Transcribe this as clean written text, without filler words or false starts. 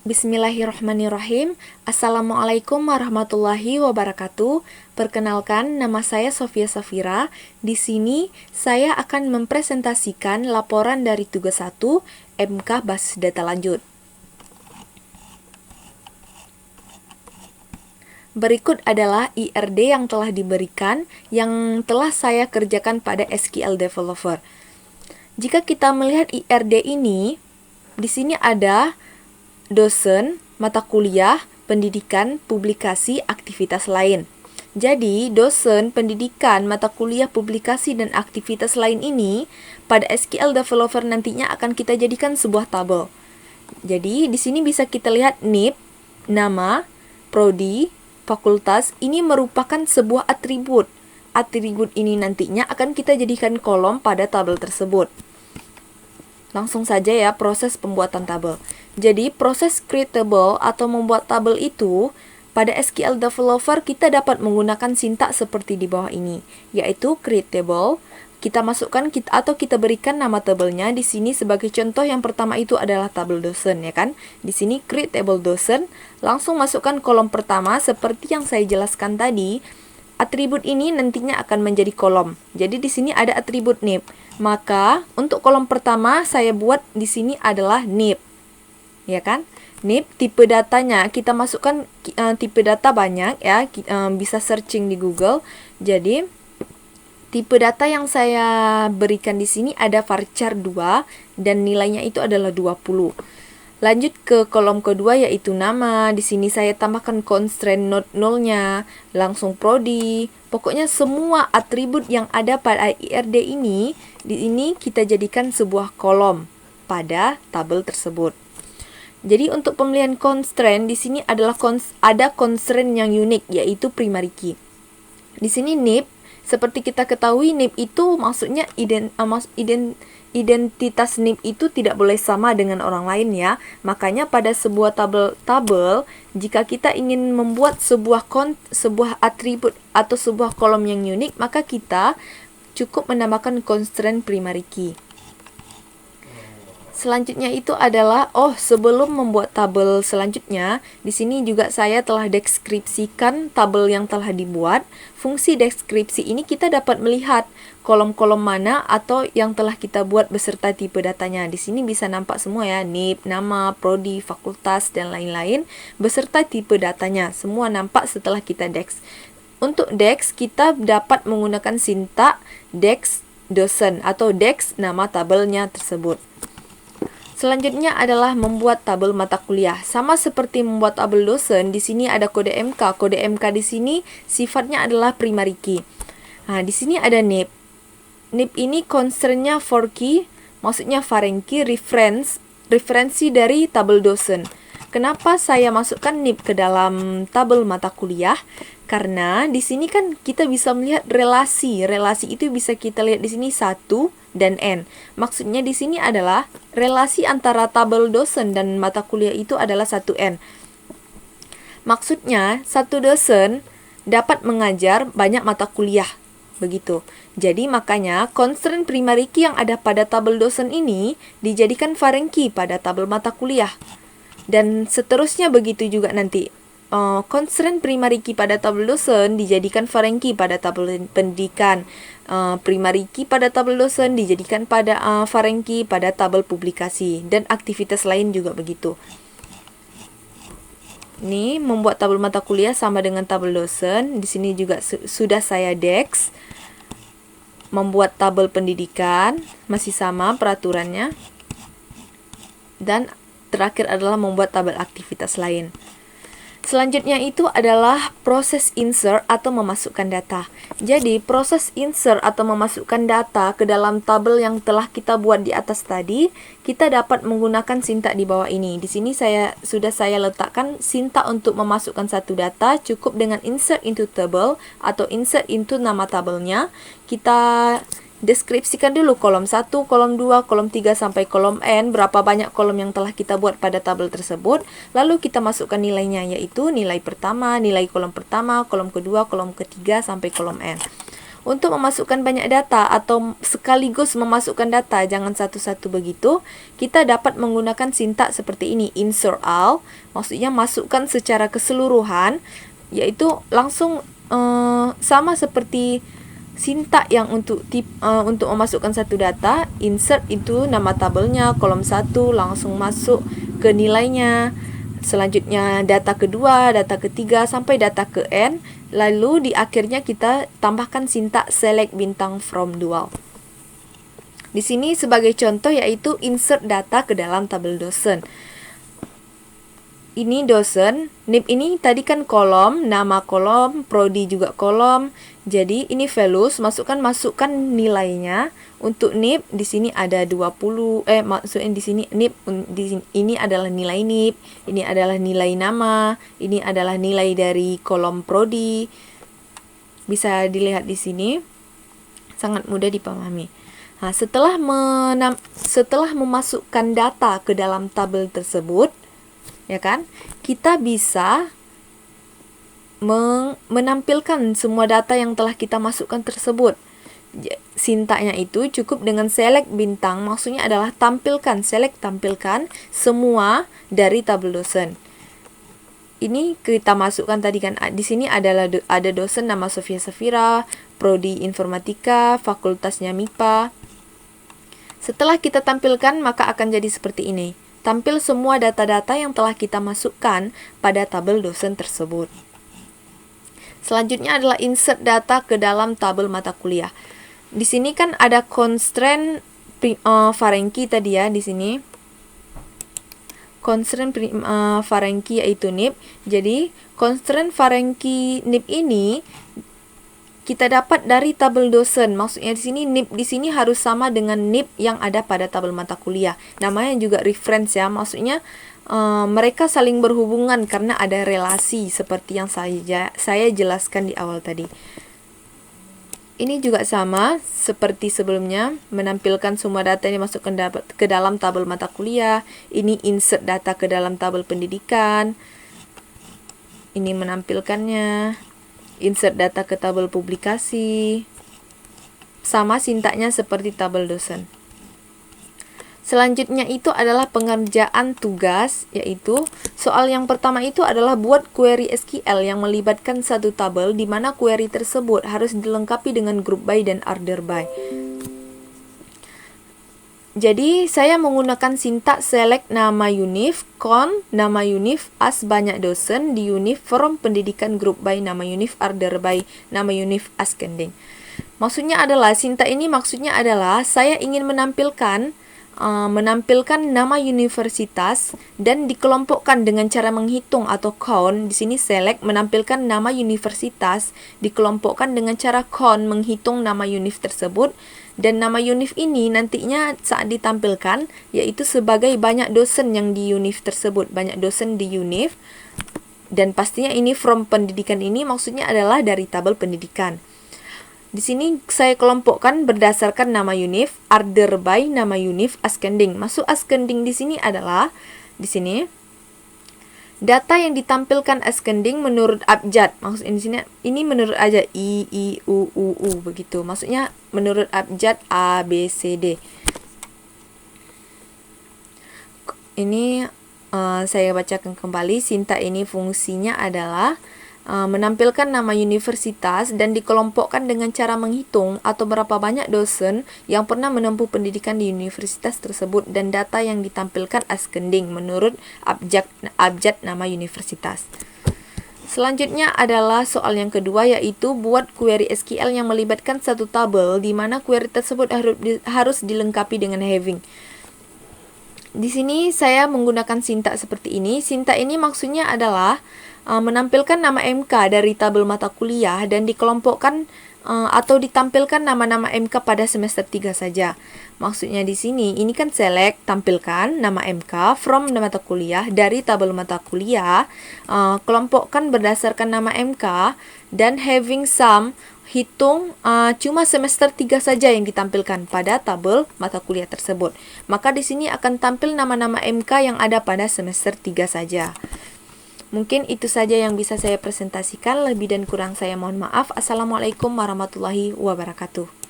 Bismillahirrahmanirrahim. Assalamualaikum warahmatullahi wabarakatuh. Perkenalkan, nama saya Sofia Safira. Di sini saya akan mempresentasikan laporan dari tugas 1 MK Basis Data Lanjut. Berikut adalah IRD yang telah diberikan, yang telah saya kerjakan pada SQL Developer. Jika kita melihat IRD ini, di sini ada dosen, mata kuliah, pendidikan, publikasi, aktivitas lain. Jadi, dosen, pendidikan, mata kuliah, publikasi, dan aktivitas lain ini pada SQL Developer nantinya akan kita jadikan sebuah tabel. Jadi, di sini bisa kita lihat NIP, nama, prodi, fakultas, ini merupakan sebuah atribut. Atribut ini nantinya akan kita jadikan kolom pada tabel tersebut. Langsung saja ya proses pembuatan tabel. Jadi proses create table atau membuat tabel itu pada SQL Developer kita dapat menggunakan sintaks seperti di bawah ini, yaitu create table. Kita masukkan atau kita berikan nama tabelnya. Di sini sebagai contoh yang pertama itu adalah tabel dosen ya kan. Di sini create table dosen, langsung masukkan kolom pertama seperti yang saya jelaskan tadi. Atribut ini nantinya akan menjadi kolom. Jadi di sini ada atribut NIP. Maka untuk kolom pertama saya buat di sini adalah NIP. Ya kan? NIP tipe datanya kita masukkan tipe data banyak ya, bisa searching di Google. Jadi tipe data yang saya berikan di sini ada varchar 2 dan nilainya itu adalah 20. Lanjut ke kolom kedua yaitu nama. Di sini saya tambahkan constraint not null-nya, langsung prodi. Pokoknya semua atribut yang ada pada IRD ini, di ini kita jadikan sebuah kolom pada tabel tersebut. Jadi untuk pemilihan constraint di sini adalah ada constraint yang unik yaitu primary key. Di sini NIP, seperti kita ketahui NIP itu maksudnya identitas NIP itu tidak boleh sama dengan orang lain ya. Makanya pada sebuah tabel jika kita ingin membuat sebuah atribut atau sebuah kolom yang unik, maka kita cukup menambahkan constraint primary key. Selanjutnya itu adalah sebelum membuat tabel selanjutnya, di sini juga saya telah deskripsikan tabel yang telah dibuat. Fungsi deskripsi ini kita dapat melihat kolom-kolom mana atau yang telah kita buat beserta tipe datanya. Di sini bisa nampak semua ya, NIP, nama, prodi, fakultas dan lain-lain beserta tipe datanya. Semua nampak setelah kita deks. Untuk deks kita dapat menggunakan sintaks deks dosen atau deks nama tabelnya tersebut. Selanjutnya adalah membuat tabel mata kuliah. Sama seperti membuat tabel dosen, di sini ada kode MK. Kode MK di sini sifatnya adalah primary key. Nah, di sini ada NIP. NIP ini constraint-nya for key, maksudnya foreign key, referensi dari tabel dosen. Kenapa saya masukkan NIP ke dalam tabel mata kuliah? Karena di sini kan kita bisa melihat relasi. Relasi itu bisa kita lihat di sini 1 dan N. Maksudnya di sini adalah relasi antara tabel dosen dan mata kuliah itu adalah 1N. Maksudnya satu dosen dapat mengajar banyak mata kuliah. Begitu. Jadi makanya constraint primary key yang ada pada tabel dosen ini dijadikan foreign key pada tabel mata kuliah. Dan seterusnya begitu juga nanti. Constraint primary key pada tabel dosen dijadikan foreign key pada tabel pendidikan. Primary key pada tabel dosen dijadikan pada foreign key pada tabel publikasi dan aktivitas lain juga begitu. Ini membuat tabel mata kuliah sama dengan tabel dosen. Di sini juga sudah saya deks. Membuat tabel pendidikan masih sama peraturannya. Dan terakhir adalah membuat tabel aktivitas lain. Selanjutnya itu adalah proses insert atau memasukkan data. Jadi proses insert atau memasukkan data ke dalam tabel yang telah kita buat di atas tadi, kita dapat menggunakan sintaks di bawah ini. Di sini sudah saya letakkan sintaks untuk memasukkan satu data cukup dengan insert into table atau insert into nama tabelnya. Kita deskripsikan dulu kolom 1, kolom 2, kolom 3 sampai kolom N, berapa banyak kolom yang telah kita buat pada tabel tersebut. Lalu kita masukkan nilainya, yaitu nilai pertama, nilai kolom pertama, kolom kedua, kolom ketiga sampai kolom N. Untuk memasukkan banyak data atau sekaligus memasukkan data, jangan satu-satu begitu, kita dapat menggunakan sintaks seperti ini, insert all, maksudnya masukkan secara keseluruhan, yaitu langsung sama seperti sintaks yang untuk memasukkan satu data, insert itu nama tabelnya, kolom 1 langsung masuk ke nilainya. Selanjutnya data kedua, data ketiga, sampai data ke N. Lalu di akhirnya kita tambahkan sintaks select bintang from dual. Di sini sebagai contoh yaitu insert data ke dalam tabel dosen. Ini dosen, NIP ini tadi kan kolom, nama kolom, prodi juga kolom. Jadi ini values, masukkan nilainya. Untuk NIP di sini ada 20, maksudnya di sini NIP ini adalah nilai NIP, ini adalah nilai nama, ini adalah nilai dari kolom prodi. Bisa dilihat di sini. Sangat mudah dipahami. Nah, setelah memasukkan data ke dalam tabel tersebut, ya kan, kita bisa menampilkan semua data yang telah kita masukkan tersebut. Sintaksnya itu cukup dengan select bintang, maksudnya adalah tampilkan semua dari tabel dosen. Ini kita masukkan tadi kan, di sini ada dosen nama Sofia Safira, prodi informatika, fakultasnya MIPA. Setelah kita tampilkan, maka akan jadi seperti ini. Tampil semua data-data yang telah kita masukkan pada tabel dosen tersebut. Selanjutnya adalah insert data ke dalam tabel mata kuliah. Di sini kan ada constraint Ferenczi tadi ya, di sini. Constraint Ferenczi yaitu NIP. Jadi, constraint Ferenczi NIP ini kita dapat dari tabel dosen. Maksudnya di sini NIP di sini harus sama dengan NIP yang ada pada tabel mata kuliah. Namanya juga reference ya. Maksudnya mereka saling berhubungan karena ada relasi seperti yang saya jelaskan di awal tadi. Ini juga sama seperti sebelumnya, menampilkan semua data yang dimasukkan ke dalam tabel mata kuliah. Ini insert data ke dalam tabel pendidikan. Ini menampilkannya. Insert data ke tabel publikasi. Sama sintaksnya seperti tabel dosen. Selanjutnya itu adalah pengerjaan tugas, yaitu soal yang pertama itu adalah buat query SQL yang melibatkan satu tabel di mana query tersebut harus dilengkapi dengan group by dan order by. Jadi, saya menggunakan sintaks select nama univ, nama univ, as banyak dosen, di univ, from pendidikan group by, nama univ, order by, nama univ, ascending. Maksudnya adalah, sintaks ini maksudnya adalah, saya ingin menampilkan nama universitas dan dikelompokkan dengan cara menghitung atau count. Di sini select menampilkan nama universitas dikelompokkan dengan cara count menghitung nama univ tersebut, dan nama univ ini nantinya saat ditampilkan yaitu sebagai banyak dosen yang di univ tersebut, banyak dosen di univ, dan pastinya ini from pendidikan ini maksudnya adalah dari tabel pendidikan. Di sini saya kelompokkan berdasarkan nama univ, order by nama univ, ascending. Masuk ascending di sini adalah di sini data yang ditampilkan ascending menurut abjad. Maksudnya di sini ini menurut abjad I, U, begitu. Maksudnya menurut abjad A, B, C, D. Ini saya bacakan kembali. Sintaks ini fungsinya adalah menampilkan nama universitas dan dikelompokkan dengan cara menghitung atau berapa banyak dosen yang pernah menempuh pendidikan di universitas tersebut, dan data yang ditampilkan ascending menurut abjad nama universitas. Selanjutnya adalah soal yang kedua, yaitu buat query SQL yang melibatkan satu tabel di mana query tersebut harus dilengkapi dengan having. Di sini saya menggunakan sintaks seperti ini. Sintaks ini maksudnya adalah menampilkan nama MK dari tabel mata kuliah dan dikelompokkan atau ditampilkan nama-nama MK pada semester 3 saja. Maksudnya di sini, ini kan select, tampilkan nama MK from mata kuliah dari tabel mata kuliah, kelompokkan berdasarkan nama MK, dan having sum, hitung cuma semester 3 saja yang ditampilkan pada tabel mata kuliah tersebut. Maka di sini akan tampil nama-nama MK yang ada pada semester 3 saja. Mungkin itu saja yang bisa saya presentasikan. Lebih dan kurang saya mohon maaf. Assalamualaikum warahmatullahi wabarakatuh.